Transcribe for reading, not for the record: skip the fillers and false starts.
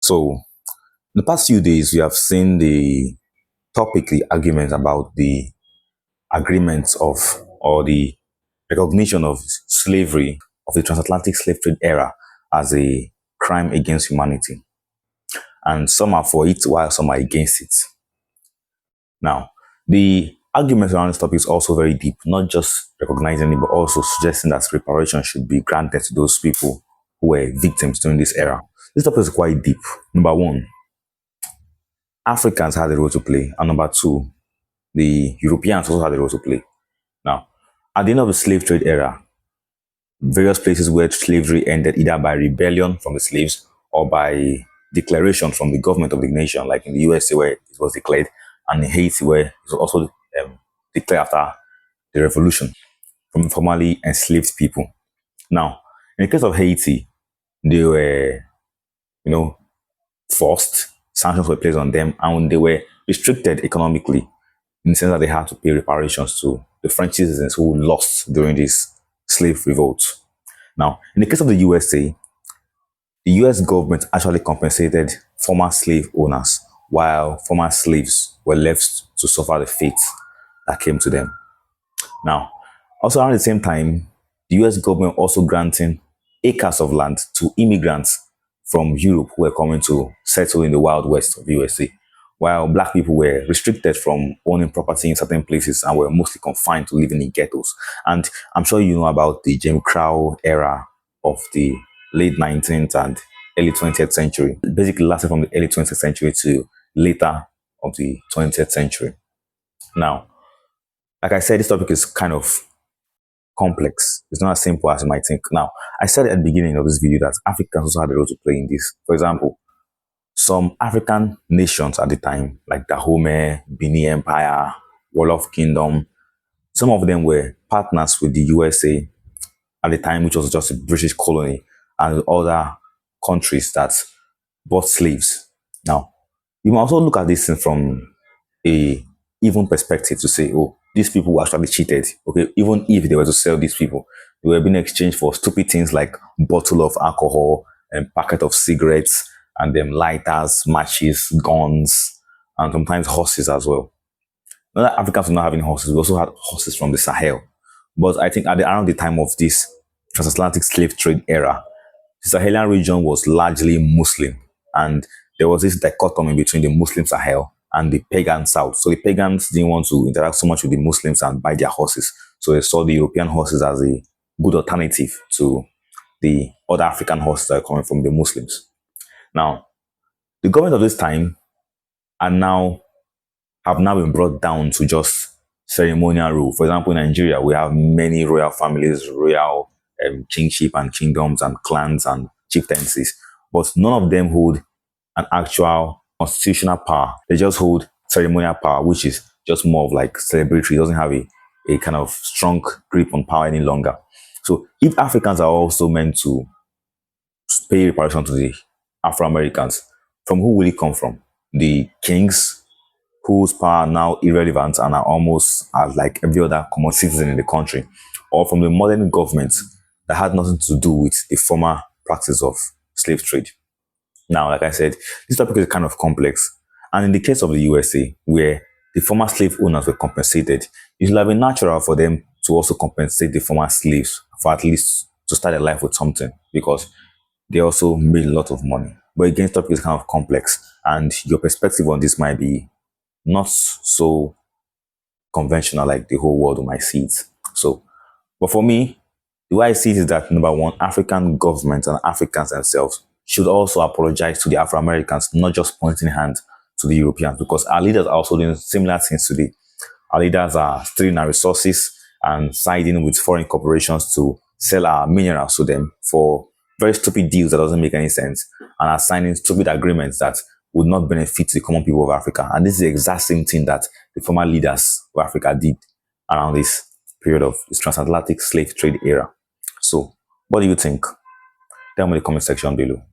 So, in the past few days, we have seen the arguments about the agreements of or the recognition of slavery of the transatlantic slave trade era as a crime against humanity. And some are for it while some are against it. Now, the arguments around this topic is also very deep, not just recognizing it, but also suggesting that reparations should be granted to those people who were victims during this era. This topic is quite deep. Number one, Africans had a role to play. And number two, the Europeans also had a role to play. Now, at the end of the slave trade era, various places where slavery ended either by rebellion from the slaves or by declaration from the government of the nation, like in the USA where it was declared, and in Haiti where it was also declared after the revolution from formerly enslaved people. Now, in the case of Haiti, they were, forced, sanctions were placed on them, and they were restricted economically in the sense that they had to pay reparations to the French citizens who lost during this slave revolt. Now, in the case of the USA, the US government actually compensated former slave owners while former slaves were left to suffer the fate that came to them. Now, also around the same time, the US government also granting acres of land to immigrants from Europe who were coming to settle in the Wild West of the USA, while black people were restricted from owning property in certain places and were mostly confined to living in ghettos. And I'm sure you know about the Jim Crow era of the late 19th and early 20th century. It basically lasted from the early 20th century to later of the 20th century. Now, like I said, this topic is kind of complex. It's not as simple as you might think. Now, I said at the beginning of this video that Africans also had a role to play in this. For example, some African nations at the time, like Dahomey, Benin Empire, Wolof Kingdom, some of them were partners with the USA at the time, which was just a British colony, and other countries that bought slaves. Now, you can also look at this thing from a even perspective to say, oh, these people were actually cheated. Okay, even if they were to sell these people, they were being exchanged for stupid things like bottle of alcohol and packet of cigarettes and them lighters, matches, guns, and sometimes horses as well. Not that Africans were not having horses, we also had horses from the Sahel. But I think around the time of this transatlantic slave trade era, the Sahelian region was largely Muslim, and there was this dichotomy between the Muslim Sahel and the pagan South. So the pagans didn't want to interact so much with the Muslims and buy their horses. So they saw the European horses as a good alternative to the other African horses that are coming from the Muslims. Now, the government of this time have now been brought down to just ceremonial rule. For example, in Nigeria, we have many royal families, royal kingship and kingdoms and clans and chieftaincies, but none of them hold an actual constitutional power. They just hold ceremonial power, which is just more of like celebratory. It doesn't have a kind of strong grip on power any longer. So if Africans are also meant to pay reparation to the Afro-Americans, from who will it come from? The kings, whose power are now irrelevant and are almost as like every other common citizen in the country, or from the modern government that had nothing to do with the former practice of slave trade. Now, like I said, this topic is kind of complex. And in the case of the USA, where the former slave owners were compensated, it would have been natural for them to also compensate the former slaves for at least to start their life with something, because they also made a lot of money. But again, this topic is kind of complex, and your perspective on this might be not so conventional like the whole world might see it. So, but for me, the way I see it is that number one, African governments and Africans themselves should also apologize to the Afro-Americans, not just pointing hands to the Europeans, because our leaders are also doing similar things today. Our leaders are stealing our resources and siding with foreign corporations to sell our minerals to them for very stupid deals that doesn't make any sense, and are signing stupid agreements that would not benefit the common people of Africa. And this is the exact same thing that the former leaders of Africa did around this period of this transatlantic slave trade era. So, what do you think? Tell me in the comment section below.